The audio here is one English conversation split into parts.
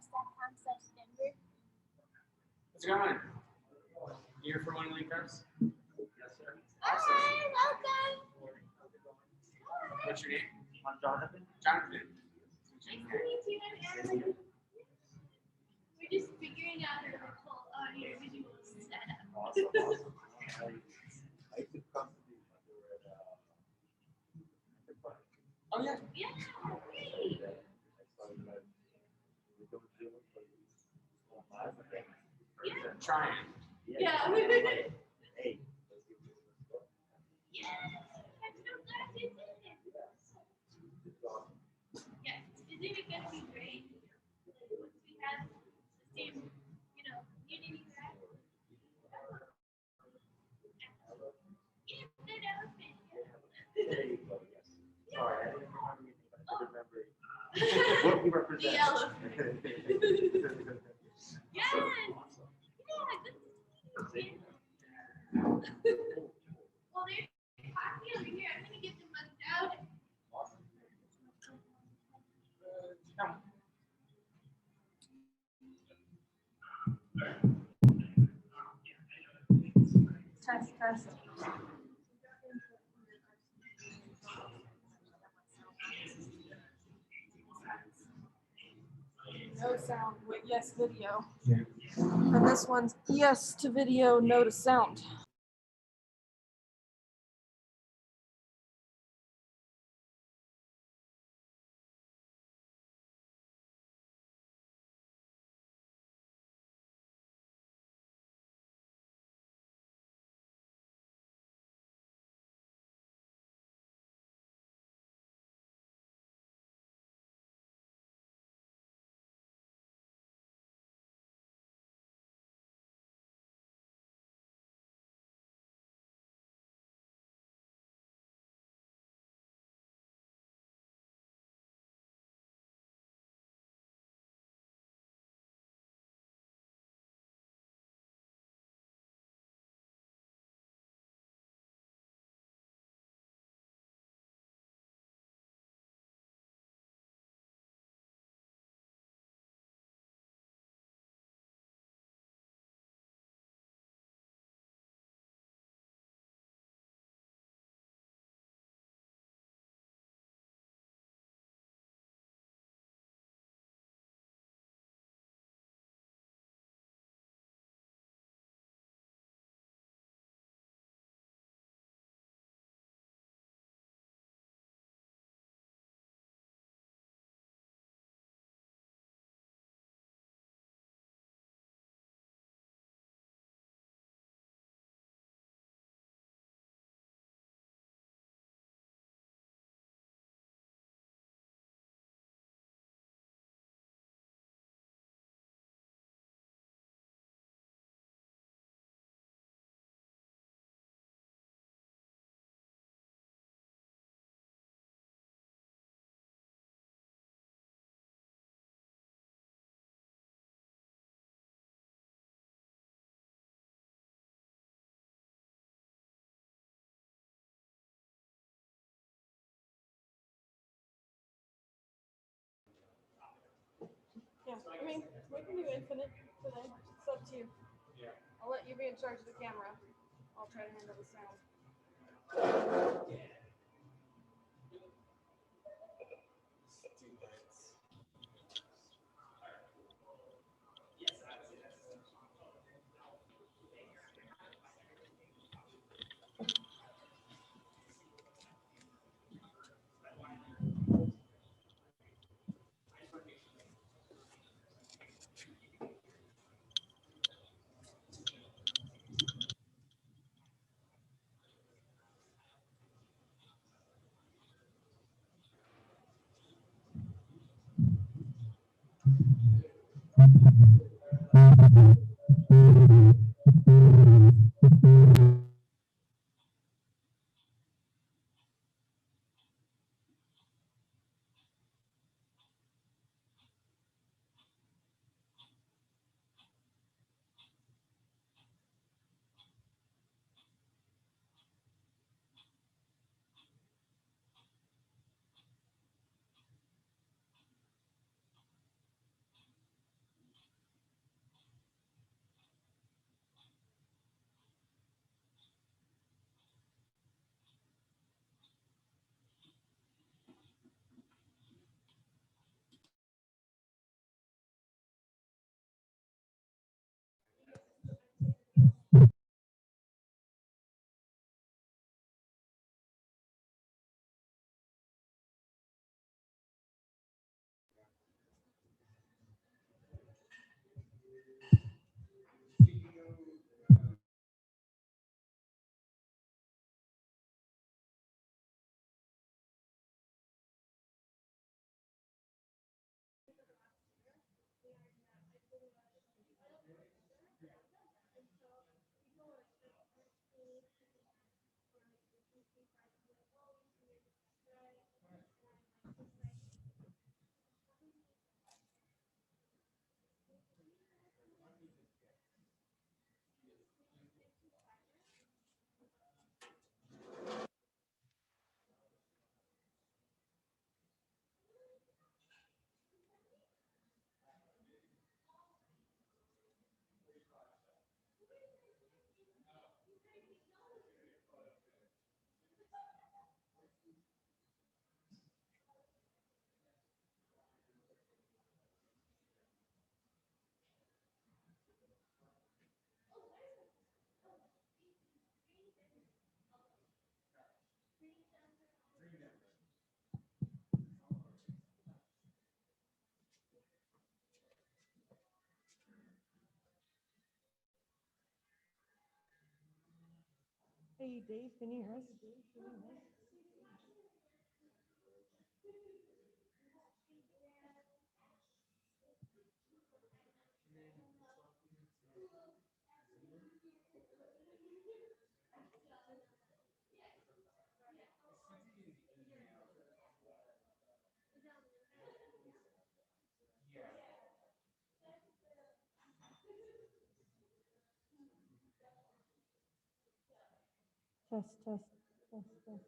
Denver. What's going on? You here for one of the cars? Yes, sir. Hi, welcome. What's your name? I'm Jonathan. Jonathan. Nice to meet you. I'm Erin. We're just figuring out our whole audio visual setup. Awesome. I used to come to these when they were at Oh, yeah. Yeah, great. I started like we don't deal with like Yeah. Trying. Yeah. Hey. Yes, I'm so glad you did it. Yes, isn't it going to be great once we have the same, unity graph? Yeah, good outfit. There you go, yes. Sorry, I didn't remember anything, but I did remember What you represent. The elephant. Yes. Awesome. Yeah, good to see you. Well, there's coffee over here. I'm going to get them mugged out. Test. No sound. Wait, yes, video. Yeah. And this one's yes to video, no to sound. Yeah, I mean, we can do infinite today. It's up to you. Yeah. I'll let you be in charge of the camera. I'll try to handle the sound. Hey, Dave, can you hear us? Test, test, test, test.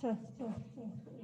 Test, test, test.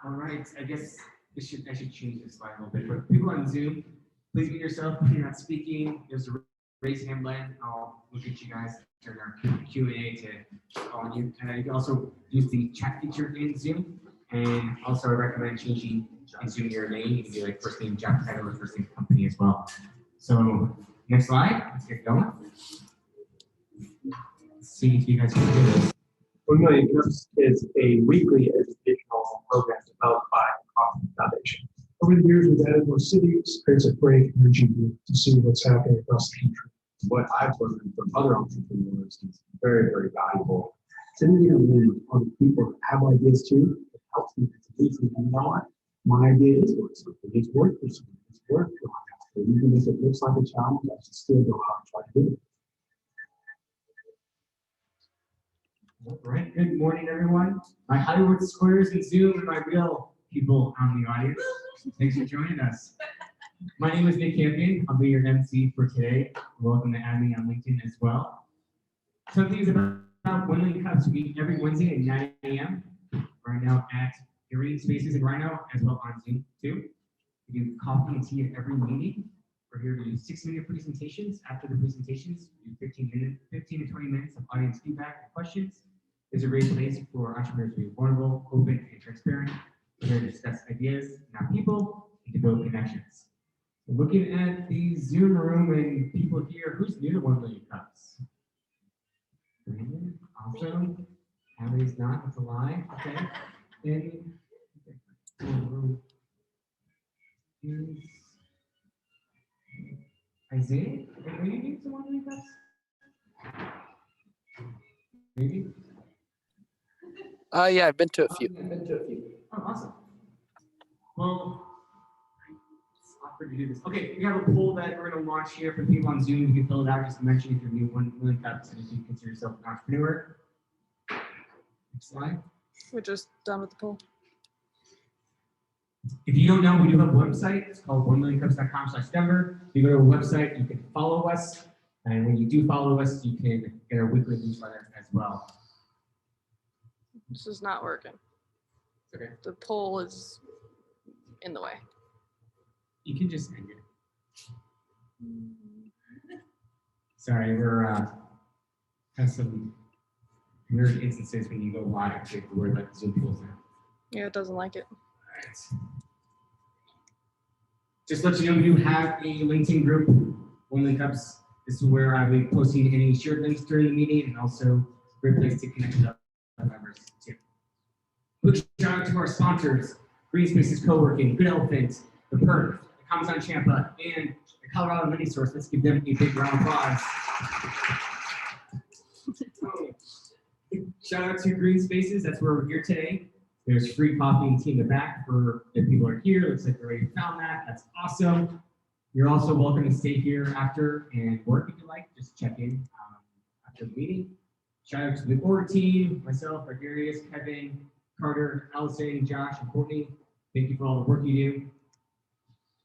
All right, I guess I should change this slide a little bit. For people on Zoom, please mute yourself if you're not speaking. There's a raise hand button. I'll look at you guys during our Q&A to call on you. You can also use the chat feature in Zoom. And also I recommend changing in Zoom your name. You can do like first name job title or first name company as well. So next slide, let's get going. Let's see if you guys can do this. 1 Million Cups is a weekly educational program developed by the Kauffman Foundation. Over the years, we've added more cities, creates a great energy group to see what's happening across the country. What I've learned from other entrepreneurs is very, very valuable. Sitting there with other people that have ideas too, it helps me to believe, you know what, my idea is worth something, it's worth pursuing, it's worth going after. Even if it looks like a challenge, I should still go out and try to do it. All right, good morning, everyone. My Hollywood Squares and Zoom and my real people out in the audience. Thanks for joining us. My name is Nick Campion. I'll be your MC for today. Welcome to add me on LinkedIn as well. Some things about 1 Million Cups. We meet every Wednesday at 9 a.m. right now at Green Spaces in Rhino, as well on Zoom too. We do coffee and tea at every meeting. We're here to do 6-minute presentations. After the presentations, we do 15 to 20 minutes of audience feedback and questions. It's a great place for entrepreneurs to be vulnerable, open, and transparent. We're here to discuss ideas, not people, and to build connections. Looking at the Zoom room and people here, who's new to 1 Million Cups? Brandon, awesome. Allie's not, that's a lie. Okay. And is Isaiah? Are you new to 1 Million Cups? Maybe? Yeah, I've been to a few. Oh, awesome. Well, it's awkward to do this. Okay, we have a poll that we're going to launch here for people on Zoom. You can fill it out just to mention if you're new 1 Million Cups and if you consider yourself an entrepreneur. Next slide. We're just done with the poll. If you don't know, we do have a website. It's called 1millioncupscom/Denver. If you go to our website, you can follow us. And when you do follow us, you can get our weekly newsletter as well. This is not working. Okay. The poll is in the way. You can just end it. Sorry, we're have some weird instances when you go live with the word like Zoom pulls in. Yeah, it doesn't like it. All right. Just to let you know, we do have a LinkedIn group, 1 Million Cups. This is where I'll be posting any shared links during the meeting and also a great place to connect with other members too. Quick shout out to our sponsors, Green Spaces Co-working, Good Elephant, The Perk, the Commissar Champa, and the Colorado Mini Source. Let's give them a big round of applause. Shout out to Green Spaces, that's where we're here today. There's free coffee and tea in the back for if people are here. Looks like they already found that. That's awesome. You're also welcome to stay here after and work if you like. Just check in after the meeting. Shout out to the board team, myself, Darius, Kevin, Carter, Allison, Josh, and Courtney. Thank you for all the work you do.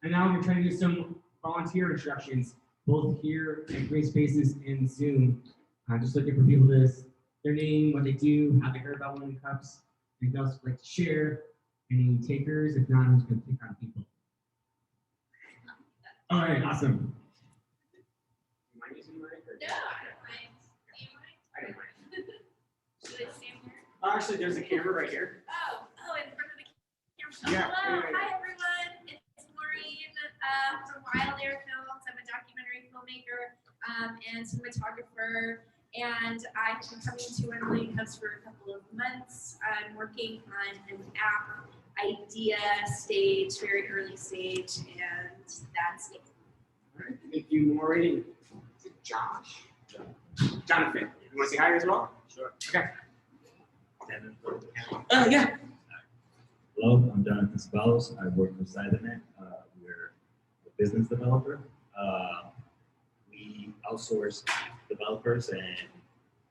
And now we're trying to do some volunteer introductions, both here at Green Spaces and Zoom. Just looking for people to their name, what they do, how they heard about 1 Million Cups. Anything else you'd like to share? Any takers? If not, who's going to pick on people? All right, awesome. No, I don't mind. Do you mind? I don't mind. Should I stand here? Actually, there's a camera right here. Oh, in front of the camera. Yeah, Hello, yeah, yeah. hi everyone. It's Maureen from Wild Air Films. I'm a documentary filmmaker and cinematographer. And I've been coming to 1 Million Cups for a couple of months. I'm working on an app idea stage, very early stage, and that's it. All right, thank you, Maureen. Is it Josh? Jonathan, you want to say hi as well? Sure. Okay. Yeah. Yeah. Hello, I'm Jonathan Spalos. I work for Cybernet. We're a business developer. We outsource developers, and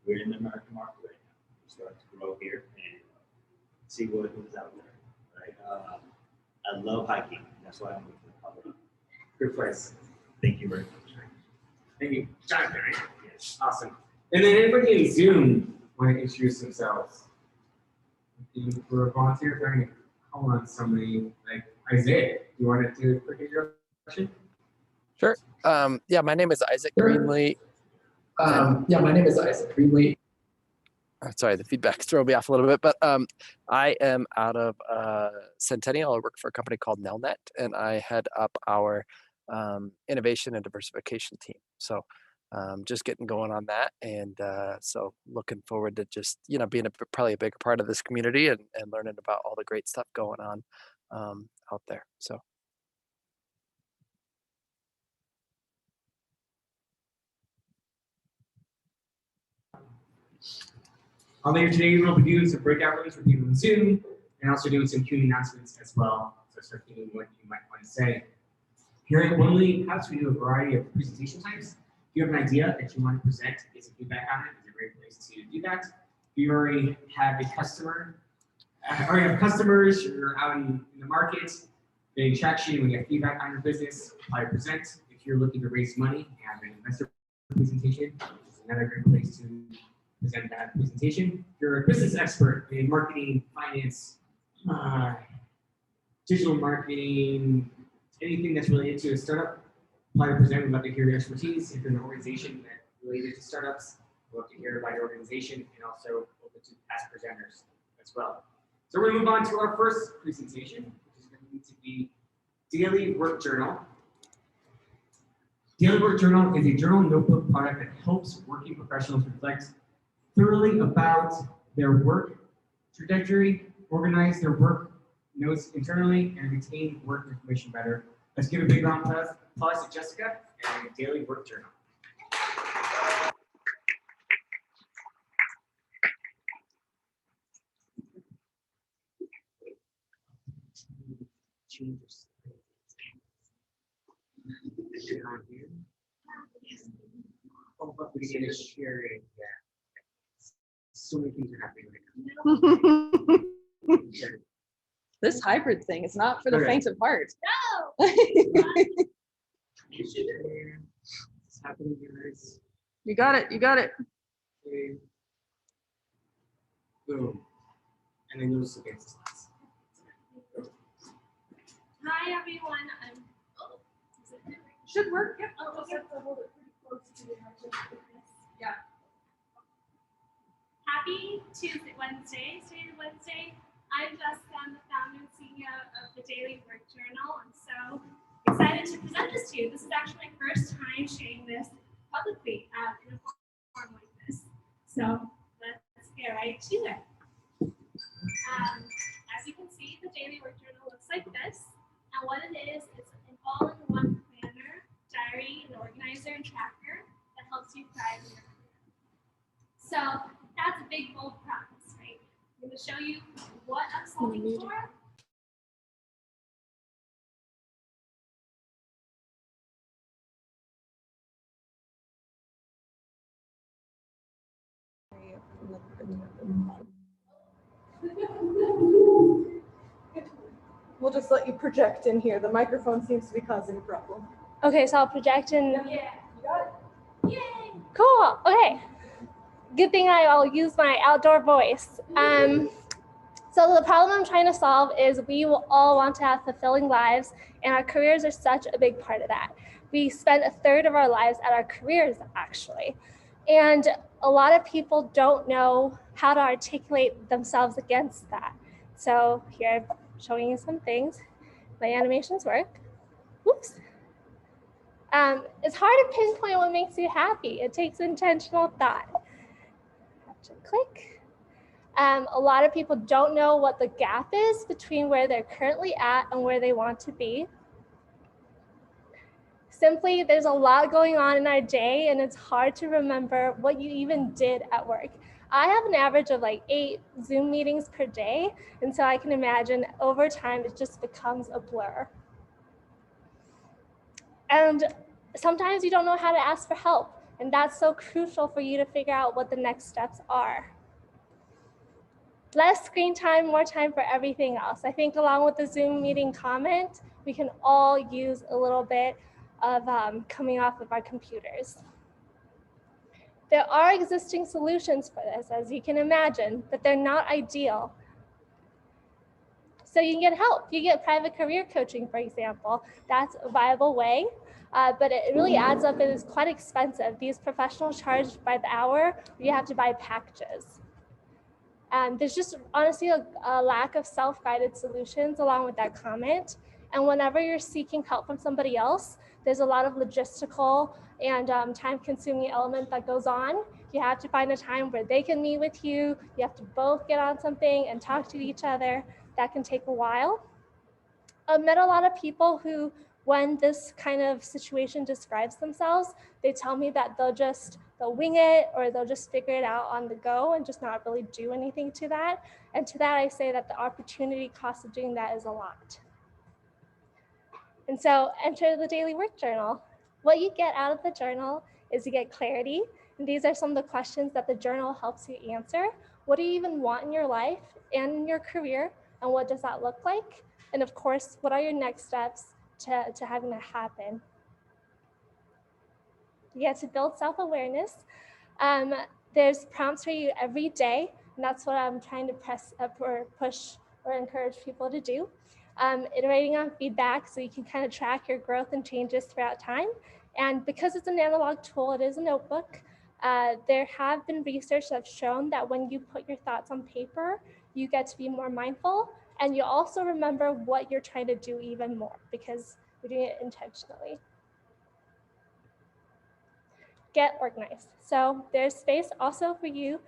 we're in the American market right now. We start to grow here and see what is out there. Right? I love hiking. That's why I'm with the Colorado. Good place. Thank you very much. Thank you, Jonathan, right? Yes. Awesome. And then anybody in Zoom want to introduce themselves? If we're a volunteer, if we're going to call on somebody like Isaiah, you want to do a quick introduction? Sure. Yeah, my name is Isaac Sure. Greenlee. Sorry, the feedback's throwing me off a little bit, but I am out of Centennial. I work for a company called Nelnet, and I head up our innovation and diversification team. So just getting going on that. And so looking forward to just, being probably a bigger part of this community and learning about all the great stuff going on out there. So. Later today, we'll be doing some breakout rooms for people on Zoom and also doing some Q&A announcements as well. So start thinking what you might want to say. Here at 1MCDEN House, we do a variety of presentation types. If you have an idea that you want to present, get some feedback on it, it's a great place to do that. If you already have a customer, or you have customers, you're out in the market, getting traction, when you have feedback on your business, apply present. If you're looking to raise money, have an investor presentation, which is another great place to present that presentation. If you're a business expert in marketing, finance, digital marketing, anything that's related to a startup, apply to present. We'd love to hear your expertise. If you're an organization that related to startups, we'd love to hear about your organization and also open to past presenters as well. So we're going to move on to our first presentation, which is going to be Daily Work Journal. Daily Work Journal is a journal notebook product that helps working professionals reflect thoroughly about their work trajectory, organize their work notes internally, and retain work information better. Let's give a big round of applause to Jessica and Daily Work Journal. Changes. On here. Oh, but we need to share it. Yeah. So many things are happening right now. This hybrid thing is not for the Okay. faint of heart. No. It's happening, guys. You got it. You got it. Okay. Boom. And then those against the slides. Hi everyone. Is it Should work. Yeah. Oh, okay. Hold it pretty close to the edge of this. Yeah. Happy Wednesday. Today is Wednesday. I'm Jessica. I'm the founder and CEO of the Daily Work Journal. I'm so excited to present this to you. This is actually my first time sharing this publicly in a form like this. So let's get right to it. As you can see, the Daily Work Journal looks like this. And what it is an all-in-one planner, diary, and organizer and tracker that helps you thrive in your career. So that's a big, bold promise, right? I'm going to show you what I'm solving for. We'll just let you project in here. The microphone seems to be causing a problem. Okay, so I'll project in. Yeah. You got it? Yay! Cool. Okay. Good thing I'll use my outdoor voice. So the problem I'm trying to solve is we will all want to have fulfilling lives, and our careers are such a big part of that. We spend a third of our lives at our careers, actually. And a lot of people don't know how to articulate themselves against that. So here I'm showing you some things. My animations work. Whoops. It's hard to pinpoint what makes you happy. It takes intentional thought. Have to click. A lot of people don't know what the gap is between where they're currently at and where they want to be. Simply, there's a lot going on in our day, and it's hard to remember what you even did at work. I have an average of like 8 Zoom meetings per day, and so I can imagine over time it just becomes a blur. And sometimes you don't know how to ask for help, and that's so crucial for you to figure out what the next steps are. Less screen time, more time for everything else. I think along with the Zoom meeting comment, we can all use a little bit of coming off of our computers. There are existing solutions for this, as you can imagine, but they're not ideal. So you can get help. You get private career coaching, for example. That's a viable way, but it really adds up. It is quite expensive. These professionals charge by the hour. You have to buy packages. There's just honestly a lack of self-guided solutions along with that comment. And whenever you're seeking help from somebody else, there's a lot of logistical and time-consuming element that goes on. You have to find a time where they can meet with you. You have to both get on something and talk to each other. That can take a while. I've met a lot of people who, when this kind of situation describes themselves, they tell me that they'll wing it, or they'll just figure it out on the go and just not really do anything to that. And to that, I say that the opportunity cost of doing that is a lot. And so enter the daily work journal. What you get out of the journal is you get clarity. And these are some of the questions that the journal helps you answer. What do you even want in your life and in your career? And what does that look like? And of course, what are your next steps to having that happen? You get to build self-awareness. There's prompts for you every day, and that's what I'm trying to press up or push or encourage people to do. Iterating on feedback so you can kind of track your growth and changes throughout time. And because it's an analog tool, it is a notebook. There have been research that have shown that when you put your thoughts on paper, you get to be more mindful, and you also remember what you're trying to do even more because you're doing it intentionally. Get organized. So there's space also for you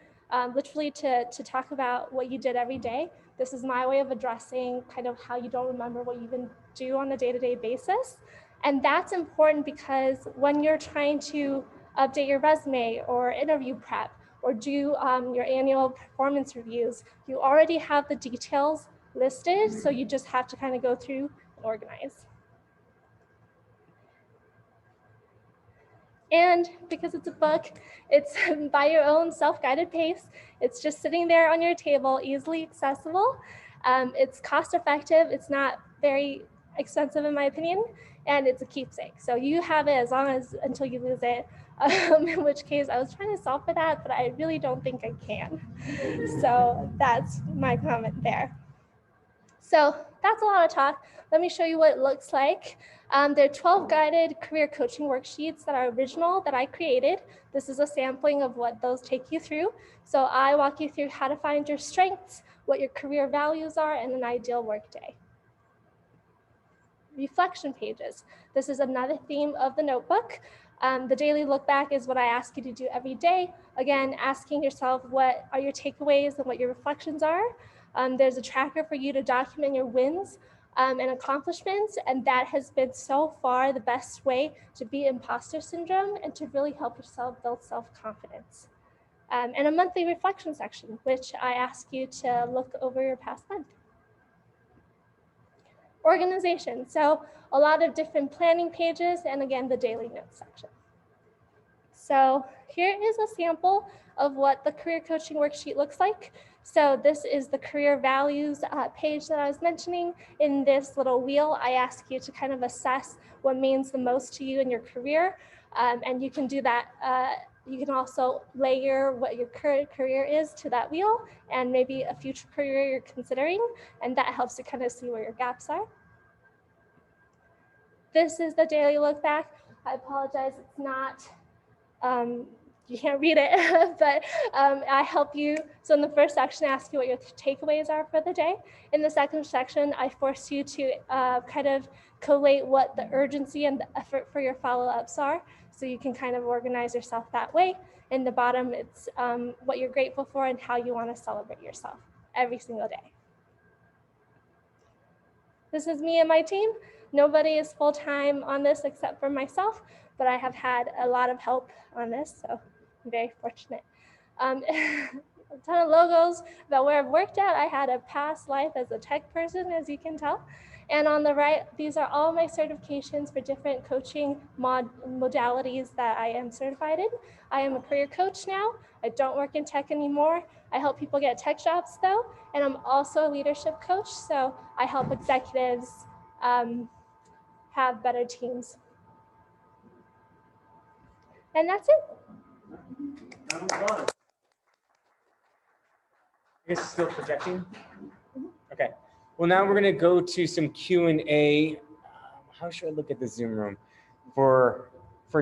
literally to talk about what you did every day. This is my way of addressing kind of how you don't remember what you even do on a day-to-day basis. And that's important because when you're trying to update your resume or interview prep or do your annual performance reviews, you already have the details listed, so you just have to kind of go through and organize. And because it's a book, it's by your own self-guided pace. It's just sitting there on your table, easily accessible. It's cost effective. It's not very expensive in my opinion, and it's a keepsake. So you have it as long as until you lose it, in which case I was trying to solve for that, but I really don't think I can. So that's my comment there. So that's a lot of talk. Let me show you what it looks like. There are 12 guided career coaching worksheets that are original that I created. This is a sampling of what those take you through. So I walk you through how to find your strengths, what your career values are, and an ideal workday. Reflection pages. This is another theme of the notebook. The daily look back is what I ask you to do every day. Again, asking yourself what are your takeaways and what your reflections are. There's a tracker for you to document your wins and accomplishments, and that has been so far the best way to beat imposter syndrome and to really help yourself build self-confidence. And a monthly reflection section, which I ask you to look over your past month. Organization, so a lot of different planning pages, and again, the daily notes section. So here is a sample of what the career coaching worksheet looks like. So this is the career values page that I was mentioning. In this little wheel, I ask you to kind of assess what means the most to you in your career. And you can do that. You can also layer what your current career is to that wheel and maybe a future career you're considering. And that helps to kind of see where your gaps are. This is the daily look back. I apologize, it's not, you can't read it, but I help you. So in the first section, I ask you what your takeaways are for the day. In the second section, I force you to kind of collate what the urgency and the effort for your follow-ups are, so you can kind of organize yourself that way. In the bottom, it's what you're grateful for and how you want to celebrate yourself every single day. This is me and my team. Nobody is full-time on this except for myself, but I have had a lot of help on this, so I'm very fortunate. A ton of logos about where I've worked at. I had a past life as a tech person, as you can tell. And on the right, these are all my certifications for different coaching modalities that I am certified in. I am a career coach now. I don't work in tech anymore. I help people get tech jobs though, and I'm also a leadership coach, so I help executives have better teams. And that's it. I guess it's still projecting. Okay. Well, now we're going to go to some Q&A. How should I look at the Zoom room for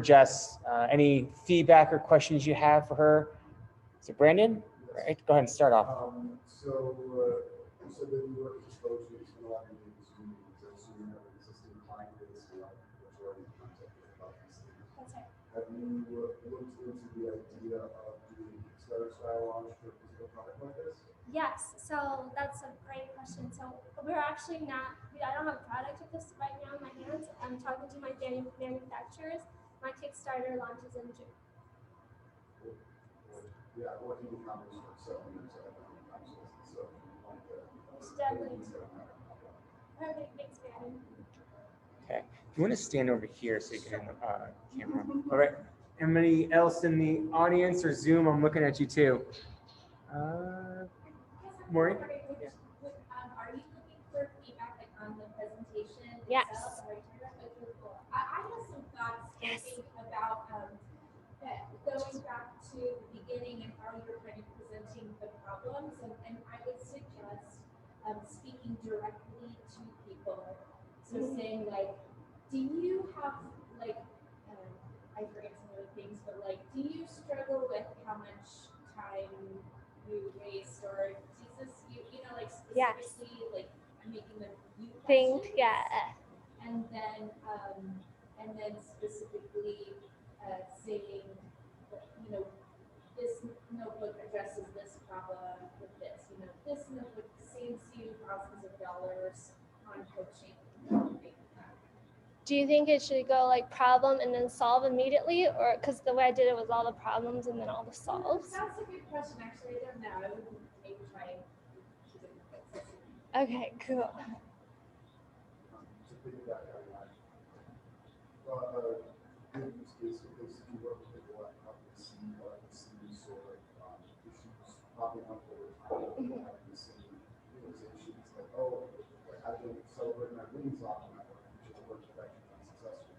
Jess? Any feedback or questions you have for her? So Brandon, right? Go ahead and start off. So you said that you work as a coach, you spend a lot of time with Zoom meetings. So you have an existing client base, a lot of people already in contact. have you looked into the idea of doing Kickstarter style launch for a physical product like this? Yes, so that's a great question. So we're actually not, I don't have a product of this right now in my hands. I'm talking to my manufacturers. My Kickstarter launches in June. Yeah, or if you can commerce or selling it, so I don't know, so if you want to. Definitely. Perfect, thanks, Brandon. Okay. If you want to stand over here so you can camera. All right. Anybody else in the audience or Zoom? I'm looking at you too. Maureen? Are you looking for feedback like on the presentation Yes. itself? Or okay, cool. I have some thoughts thinking about going back to the beginning and how you're kind of presenting the problems, and I would suggest speaking directly to people. So saying like, do you have like, I forget some of the things, but like, do you struggle with how much time you waste, or does this, you know, like specifically like making them you Think, questions? yeah. And then specifically saying, you know, this notebook addresses this problem with this. You know, this notebook saves you thousands of dollars on coaching. Do you think it should go like problem and then solve immediately, or because the way I did it was all the problems and then all the solves? That's a good question. Actually, I don't know. I would maybe try two different places. Okay, cool. To piggyback on that, good use case because if you work with people like see sort of issues popping up over time, people having the same realizations like, oh, like I've been celebrating my wins often at work, which is work that's actually unsuccessful.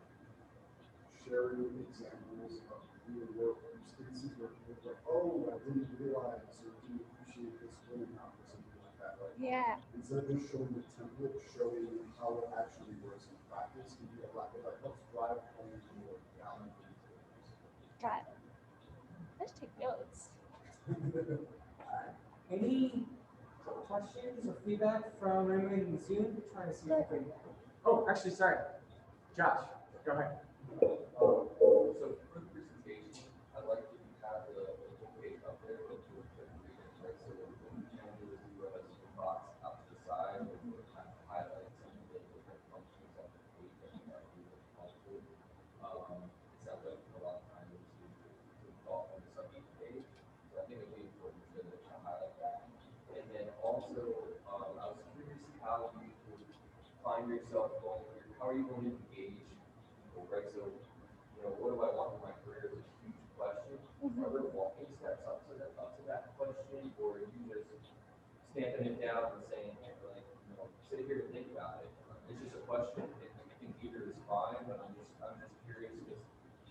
Sharing examples of real work use cases where people are like, oh, I didn't realize or didn't appreciate this winning out or something like that. Like, Yeah. instead of just showing the template, showing how it actually works in practice can be a lot that helps drive home more value. Got it. Let's take notes. Any questions or feedback from anyone in Zoom? Trying to see if we can. Oh, actually, sorry. Josh, go ahead. So for the presentation, I'd like to have the page up there, but to read it, right? So what we can do is we have a box out to the side where we kind of highlight some of the different functions of the page that we are really helpful. It sounds like a lot of time to involve in this on each page. So I think it would be important to highlight that. And then also, I was curious how you would find yourself going, how are you going to engage people, right? So, you know, what do I want in my career is a huge question. Are there walking steps up to that question, or are you just stamping it down and saying, like, you know, sit here and think about it? It's just a question. I think either is fine, but I'm just curious because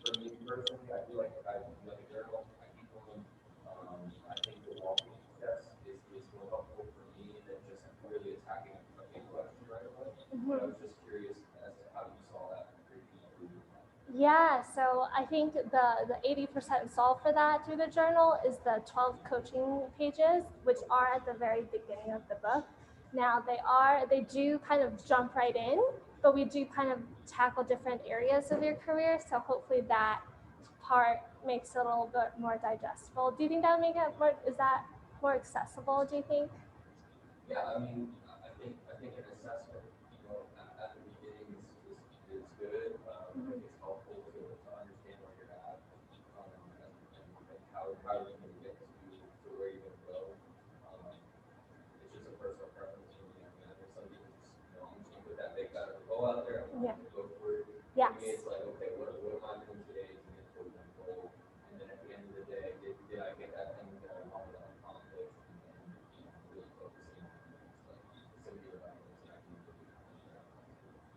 for me personally, I feel like I like a journal. I keep going. I think the walking steps is more helpful for me than just really attacking a big question right away. But I was just curious as to how you saw that. Yeah, so I think the 80% solve for that through the journal is the 12 coaching pages, which are at the very beginning of the book. Now they do kind of jump right in, but we do kind of tackle different areas of your career. So hopefully that part makes it a little bit more digestible. Do you think that would make it more, is that more accessible, do you think? Yeah, I mean, I think an assessment, you know, at the beginning is good. I think it's helpful to understand where you're at, and how you're going to get to where you're going to go. It's just a personal preference for me. I mean, I think some people just, you know, I'm just going to put that big guy, go out there, I'm going to go for it. Yes. For me, it's like, okay, what am I doing today to get to my goal? And then at the end of the day, did I get that thing that I wanted to accomplish? And you know, really focusing on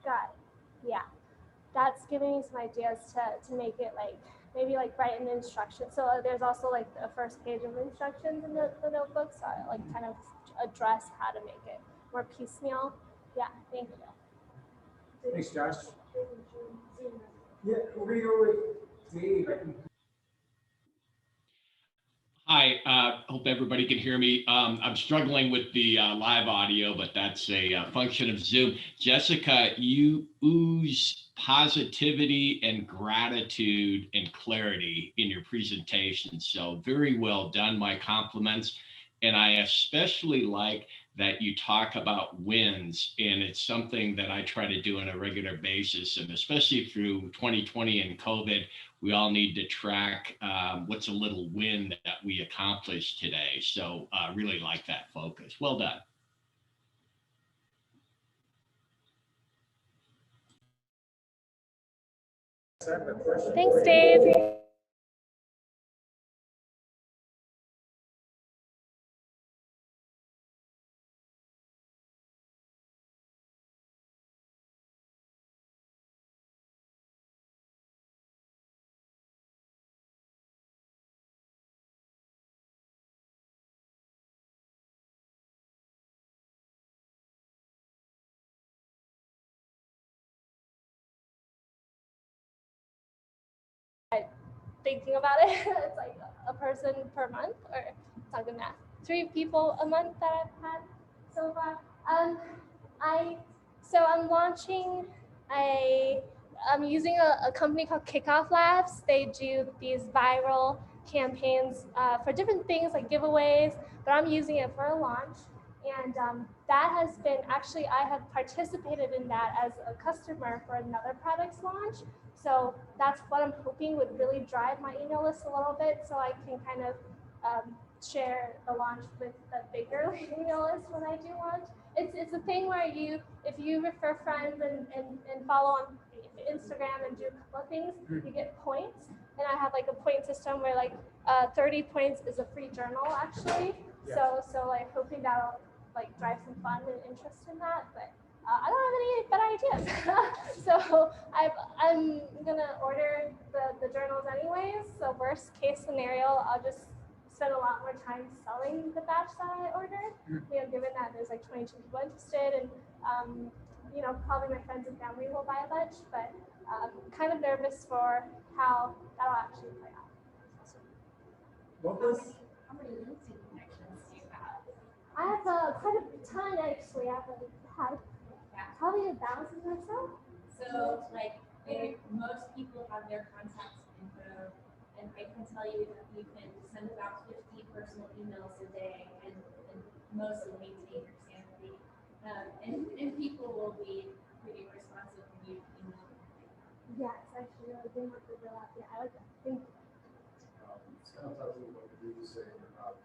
Got it. Yeah, that's giving me some ideas to make it like maybe like write an instruction. So there's also like the first page of instructions in the notebook. So I like kind of address how to make it more piecemeal. Yeah, thank you. Thanks, Josh. Yeah, we're gonna go with Dave. Hi, hope everybody can hear me. I'm struggling with the live audio, but that's a function of Zoom. Jessica, you ooze positivity and gratitude and clarity in your presentation. So very well done, my compliments. And I especially like that you talk about wins, and it's something that I try to do on a regular basis, and especially through 2020 and COVID, we all need to track what's a little win that we accomplished today. So really like that focus. Well done. Thanks, Dave. Thinking about it, it's like a person per month, or it's not good math. 3 people a month that I've had so far. I'm launching I'm using a company called Kickoff Labs. They do these viral campaigns for different things like giveaways, but I'm using it for a launch. And that has been, actually, I have participated in that as a customer for another product's launch. So that's what I'm hoping would really drive my email list a little bit, so I can kind of share the launch with a bigger email list when I do launch. It's a thing where if you refer friends and follow on Instagram and do a couple of things, you get points. And I have like a point system where like 30 points is a free journal actually. Yeah. So like hoping that'll like drive some fun and interest in that, but I don't have any better ideas. So I'm gonna order the journals anyways. So worst case scenario, I'll just spend a lot more time selling the batch that I ordered. Given that there's like 22 people interested, and probably my friends and family will buy a bunch, but kind of nervous for how that'll actually play out. How many LinkedIn connections do you have? I have quite a ton actually. I've had probably 1,000 or so. So like most people have their contact info, and I can tell you that you can send about 50 personal emails a day and mostly maintain your sanity. And people will be pretty responsive when you email them. Yes, actually, I think what they're out. Yeah, I like that. Thank you. It's kind of ties into what you were saying about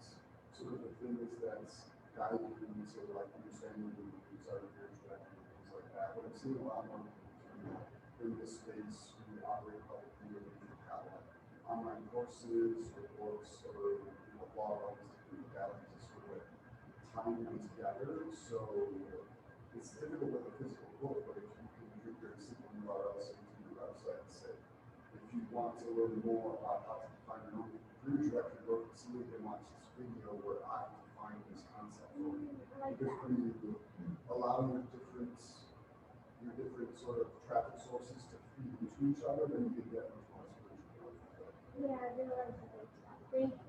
sort of the things that's guiding you to like understanding the inside of your introduction and things like that. But I'm seeing a lot more in this space who operate publicly, or who have like online courses or books or blog articles, different modalities to sort of tying them together. So it's difficult with a physical book, but if you can do your simple URLs into your website and say, if you want to learn more about how to define your own redirection book, see if they watch this video where I define this concept for you. Because when you allow your different sort of traffic sources to feed into each other, then you can get much more spiritual. Yeah, I really like that. Thank you.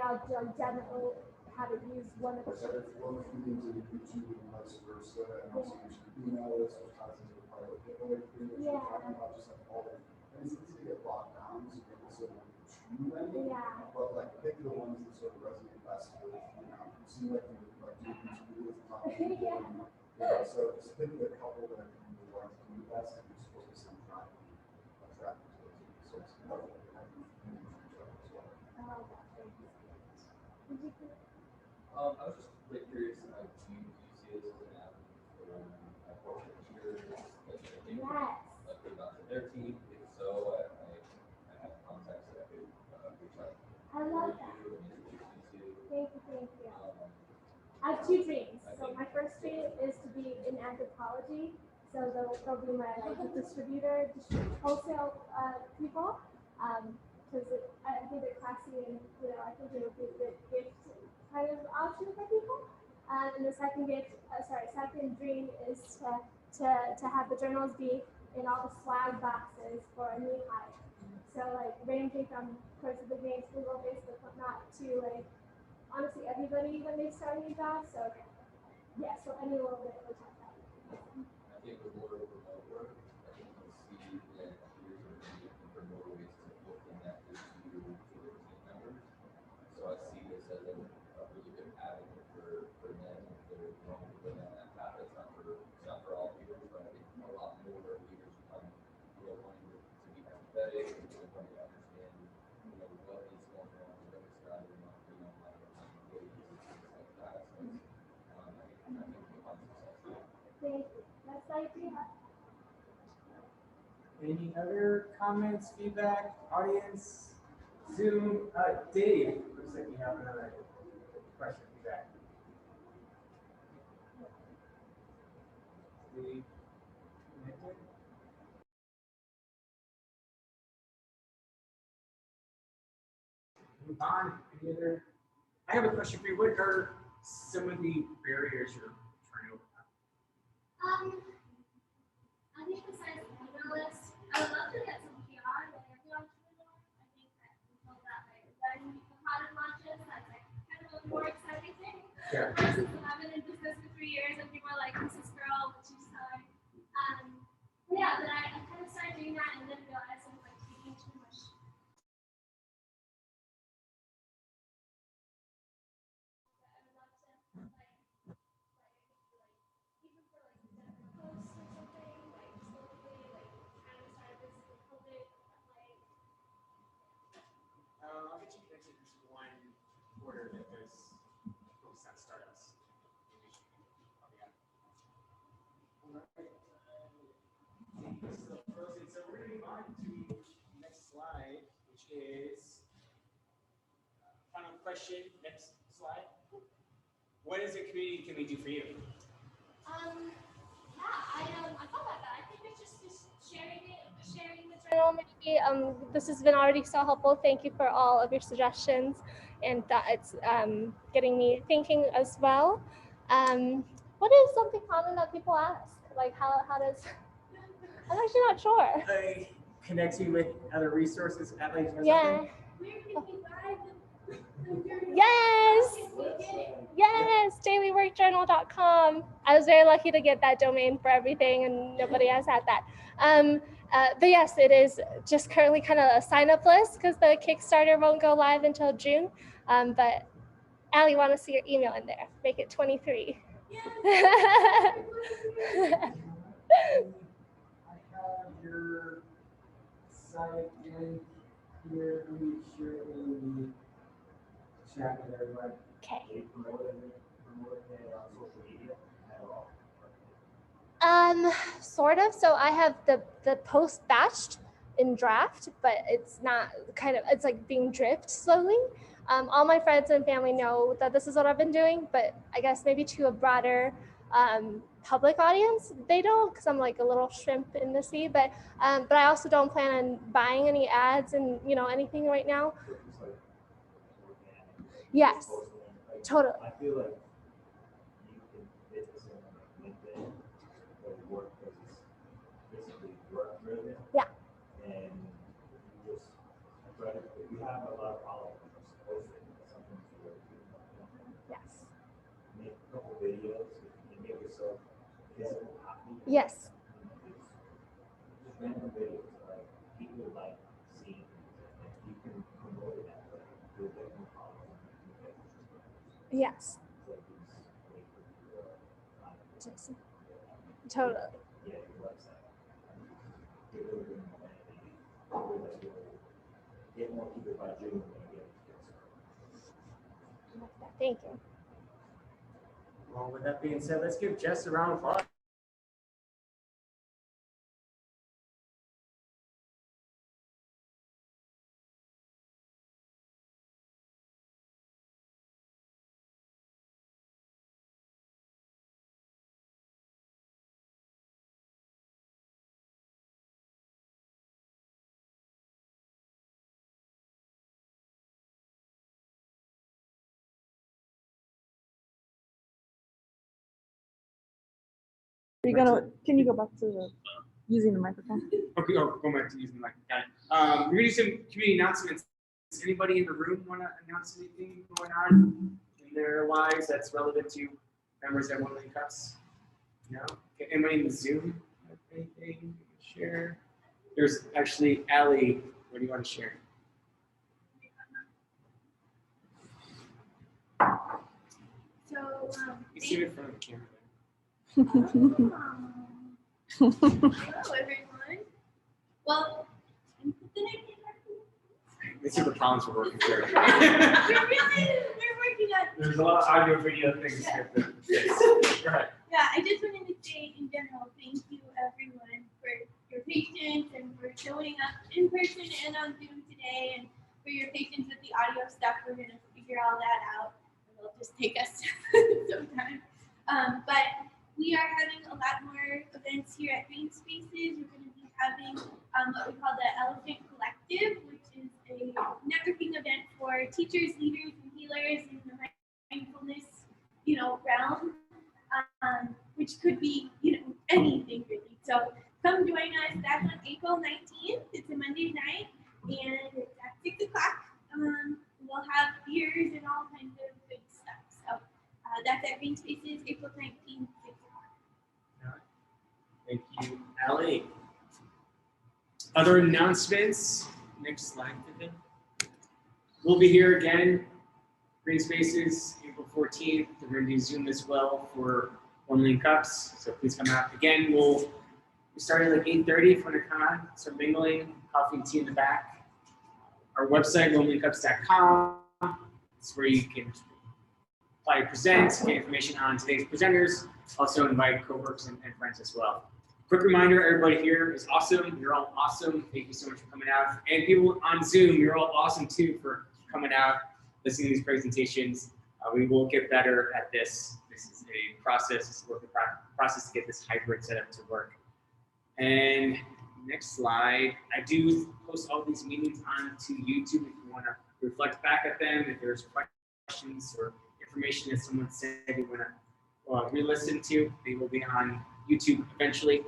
I'll definitely have it use one of the. So if one feeding to YouTube and vice versa, and also use your email list, which ties into the part of the giveaway thing that you're talking about, just like all the, and it's easy to get bogged down, so you can sort of too many. Yeah. But like pick the ones that sort of resonate best with, you seem like you like doing YouTube videos and talking to people. And, so just pick a couple that you would like to do the best, and you're supposed to send traffic to those sources. I was just really curious, do you see this as an avenue for corporate leaders that they like put about their team? If so, I have contacts that I could reach out. I love that. Thank you. I have 2 dreams. So my first dream is to be in anthropology. So they'll be my distributor, wholesale people. Because I think they're classy, and I think it would be a good gift kind of option for people. And the second dream is to have the journals be in all the swag boxes for a new hire. So like ranging from, of course, the big names, Google, Facebook, whatnot, to like honestly everybody when they start a new job. So yeah, so any little bit of tech. I think with more remote work, I think you'll see that careers are going to be looking for more ways to look connected to their team members. So I see this as a really good avenue for them if they're going to go down that path. It's not for all leaders, but I think a lot more leaders come, wanting to be empathetic and wanting to understand, what is going on, what is driving my employees and things like that. So I think we'll find success. Thank you. That's the idea. Any other comments, feedback, audience, Zoom? Dave, looks like you have another question, feedback. Dave, connected? Move on. Any other? I have a question for you. What are some of the barriers you're trying to overcome? I think besides the email list, I would love to get some PR with every entrepreneur. I think that people that like when the product launches, that's like kind of a more exciting thing. Yeah. Versus I've been in business for 3 years and people are like, this is girl, what you selling. But yeah, but I kind of started doing that and then realized I was like taking too much. I would love to even for like different posts or something, like just locally, like trying to start this with COVID, like I'll get you connected to one order that does focus on startups. Oh, yeah. All right. Still frozen. So we're going to move on to the next slide, which is final question. Next slide. What as a community can we do for you? yeah, I thought about that. I think it's just sharing the journal maybe. This has been already so helpful. Thank you for all of your suggestions, and that it's getting me thinking as well. What is something common that people ask? Like how does? I'm actually not sure. Connecting with other resources at like Yeah. Yes. Yes, dailyworkjournal.com. I was very lucky to get that domain for everything, and nobody has had that. But yes, it is just currently kind of a sign-up list because the Kickstarter won't go live until June. But Allie, want to see your email in there? Make it 23. I have your site in here. Let me share it in the chat with everyone. Okay. Sort of. So I have the post batched in draft, but it's not it's like being dripped slowly. All my friends and family know that this is what I've been doing, but I guess maybe to a broader public audience, they don't, because I'm like a little shrimp in the sea. But I also don't plan on buying any ads and anything right now. Yes, totally. I feel like you can fit this in like LinkedIn, but work because it's basically work driven. Yeah. And you just, but if you have a lot of followers, post it, something to work. Yes. Make a couple videos and make yourself physical copy. Yes. Just random videos like people like seeing, and you can promote it that way. You'll get more followers. Yes. Totally. Thank you. Well, with that being said, let's give Jess a round of applause. Can you go back to the Using the microphone. Okay, oh, go back to using the mic. Got it. We're gonna do some community announcements. Does anybody in the room want to announce anything going on in their lives that's relevant to members at 1 Million Cups? No? Okay, anybody in the Zoom have anything to share? There's actually Allie. What do you want to share? So, You see it in front of the camera. hello everyone. Well, did I These are the problems we're working through. we're working on. There's a lot of audio, video things here. Go ahead. Yeah, I just wanted to say in general, thank you everyone for your patience and for showing up in person and on Zoom today, and for your patience with the audio stuff. We're gonna figure all that out. It'll just take us some time. But we are having a lot more events here at Green Spaces. We're going to be having what we call the Elephant Collective, which is a networking event for teachers, leaders, and healers in the mindfulness, realm, which could be, anything really. So come join us. That's on April 19th. It's a Monday night, and it's at 6 o'clock. We'll have beers and all kinds of good stuff. So that's at Green Spaces, April 19th. Thank you, Allie. Other announcements? Next slide, Vivian. We'll be here again, Green Spaces, April 14th. We're going to do Zoom as well for 1 Million Cups, so please come out. Again, we started at like 8:30 if you want to come on, start mingling, coffee and tea in the back. Our website, 1millioncups.com. It's where you can apply to present, get information on today's presenters, also invite coworkers and friends as well. Quick reminder, everybody here is awesome. You're all awesome. Thank you so much for coming out. And people on Zoom, you're all awesome too for coming out, listening to these presentations. We will get better at this. This is a process, it's a work in process to get this hybrid setup to work. And next slide, I do post all these meetings onto YouTube if you want to reflect back at them, if there's questions or information that someone said you want to re-listen to, they will be on YouTube eventually.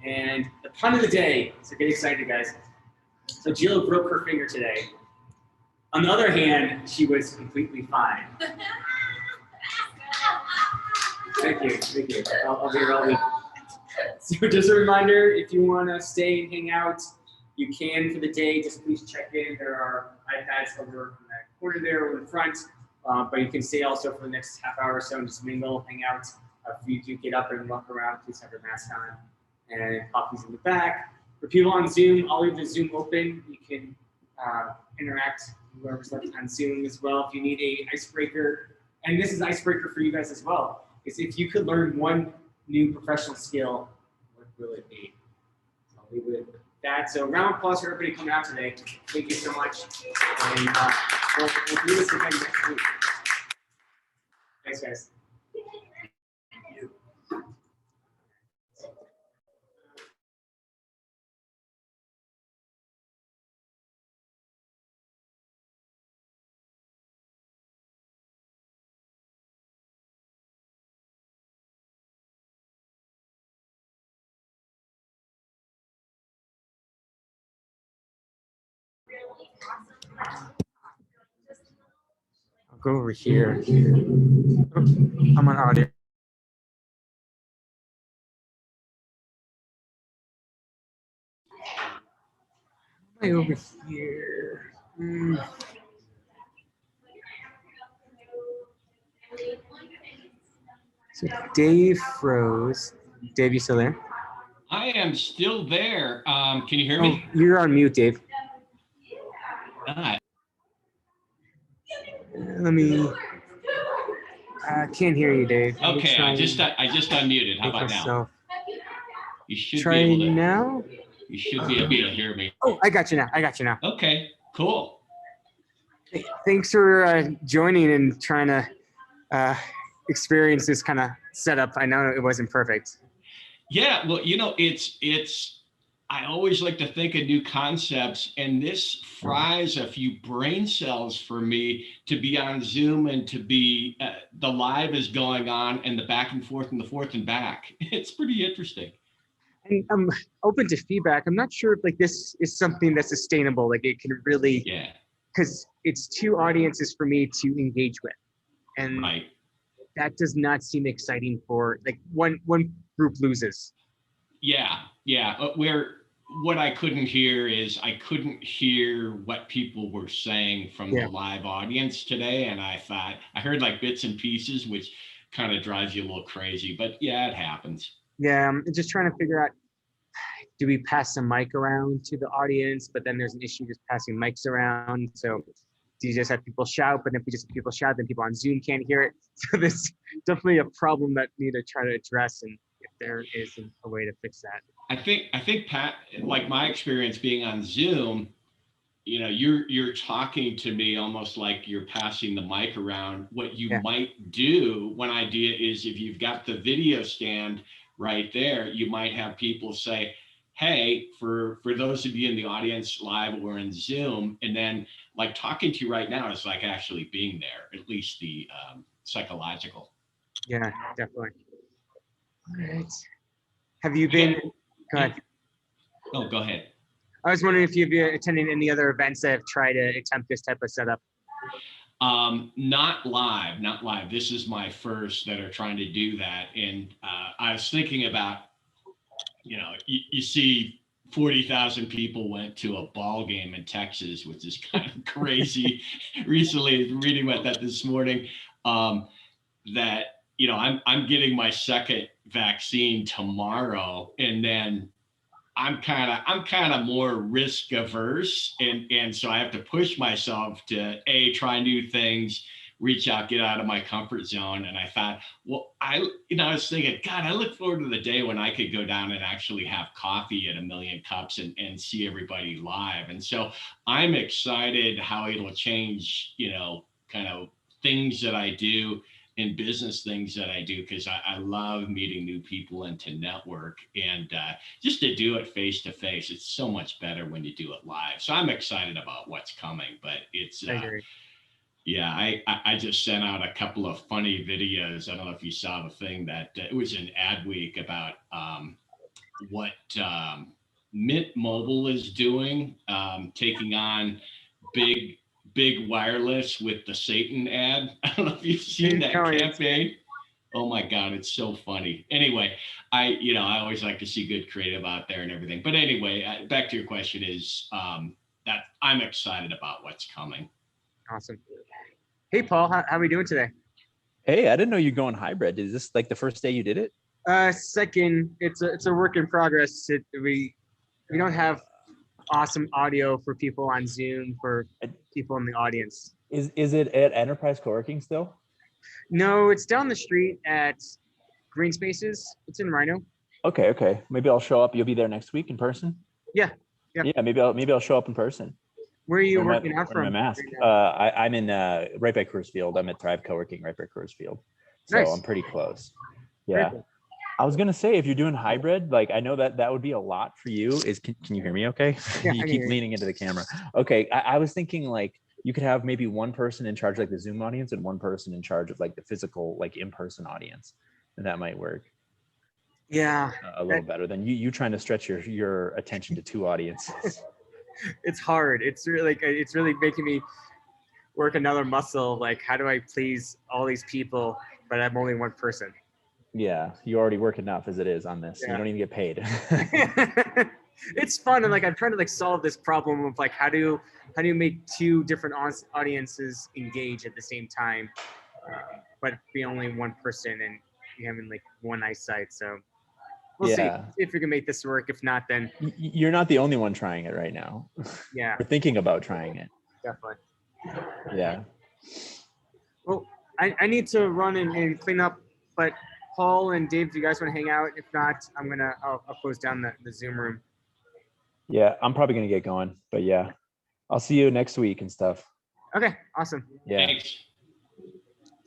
And the pun of the day, so get excited guys. So Jill broke her finger today. On the other hand, she was completely fine. Thank you. I'll be here all week. So just a reminder, if you want to stay and hang out, you can for the day. Just please check in. There are iPads over in that corner there or in the front. But you can stay also for the next half hour or so and just mingle, hang out. If you do get up and walk around, please have your mask on. And coffee's in the back. For people on Zoom, I'll leave the Zoom open. You can interact with whoever's left on Zoom as well. If you need a icebreaker, and this is icebreaker for you guys as well, is if you could learn one new professional skill, what will it be? So I'll leave it with that. So round of applause for everybody coming out today. Thank you so much. And we'll do this again next week. Thanks, guys. I'll go over here. Oh, I'm on audio. Am I over here? So Dave froze. Dave, you still there? I am still there. Can you hear me? Oh, you're on mute, Dave. Ah, Let me. Can't hear you, Dave. okay, I just unmuted. How about now? You should Try be able to. now. You should be able to hear me. Oh, I got you now. Okay, cool. Thanks for joining and trying to experience this kind of setup. I know it wasn't perfect. Yeah, well, I always like to think of new concepts, and this fries a few brain cells for me to be on Zoom and to be, the live is going on and the back and forth and the forth and back. It's pretty interesting. And I'm open to feedback. I'm not sure if like this is something that's sustainable. Like it can really, Yeah, because it's two audiences for me to engage with, and right. that does not seem exciting for like one group loses. Yeah, yeah. What I couldn't hear is I couldn't hear what people were saying from Yeah. the live audience today, and I thought I heard like bits and pieces, which kind of drives you a little crazy. But yeah, it happens. Yeah, I'm just trying to figure out, do we pass the mic around to the audience? But then there's an issue just passing mics around. So do you just have people shout? But if we just have people shout, then people on Zoom can't hear it. So there's definitely a problem that we need to try to address, and if there isn't a way to fix that. I think Pat, like my experience being on Zoom, you know, you're talking to me almost like you're passing the mic around. What you might do, one idea is if you've got the video stand right there, you might have people say, hey, for those of you in the audience live or in Zoom, and then like talking to you right now is like actually being there, at least the psychological. Yeah, definitely. All right. Have you been, go ahead. Oh, go ahead. I was wondering if you've been attending any other events that have tried to attempt this type of setup. Not live. This is my first that are trying to do that. And I was thinking about, you know, you see 40,000 people went to a ball game in Texas, which is kind of crazy. Recently, reading about that this morning, that, you know, I'm getting my second vaccine tomorrow, and then I'm kind of more risk averse, and so I have to push myself to try new things, reach out, get out of my comfort zone. And I thought, well, I was thinking, God, I look forward to the day when I could go down and actually have coffee at 1,000,000 Cups and see everybody live. And so I'm excited how it'll change, you know, kind of things that I do and business things that I do, because I love meeting new people and to network, and just to do it face to face. It's so much better when you do it live. So I'm excited about what's coming, but it's yeah, I just sent out a couple of funny videos. I don't know if you saw the thing that it was an ad week about what Mint Mobile is doing, taking on big wireless with the Satan ad. I don't know if you've seen that campaign. Oh my God, it's so funny. Anyway, I always like to see good creative out there and everything. But anyway, back to your question is that I'm excited about what's coming. Awesome. Hey, Paul, how are we doing today? Hey, I didn't know you're going hybrid. Is this like the first day you did it? Second, it's a work in progress. We don't have awesome audio for people on Zoom, for people in the audience. Is it at Enterprise Co-working still? No, it's down the street at Green Spaces. It's in Rhino. Okay. Maybe I'll show up. You'll be there next week in person? Yeah. Yeah, maybe I'll show up in person. Where are you working out from? My mask. I'm in right by Coors Field. I'm at Thrive Co-working right by Coors Field. So Nice. I'm pretty close. Yeah. I was gonna say, if you're doing hybrid, like I know that would be a lot for you. Can you hear me okay? Yeah, You keep leaning into the camera. Okay. I was thinking like you could have maybe one person in charge of like the Zoom audience and one person in charge of like the physical, like in-person audience. And that might work. Yeah. A little better than you trying to stretch your attention to two audiences. It's hard. It's really making me work another muscle. Like, how do I please all these people, but I'm only one person? Yeah, you already work enough as it is on this. Yeah. You don't even get paid. It's fun, and like I'm trying to like solve this problem of like how do you make two different audiences engage at the same time, but be only one person and you having like one eyesight. So we'll see if we can make this work. If not, then you're not the only one trying it right now. Yeah, we're thinking about trying it. Definitely. Yeah. Well, I need to run and clean up, but Paul and Dave, do you guys want to hang out? If not, I'll close down the Zoom room. Yeah, I'm probably gonna get going, but yeah, I'll see you next week and stuff. Okay, awesome. Yeah. Thanks.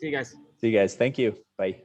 See you guys. See you guys. Thank you. Bye.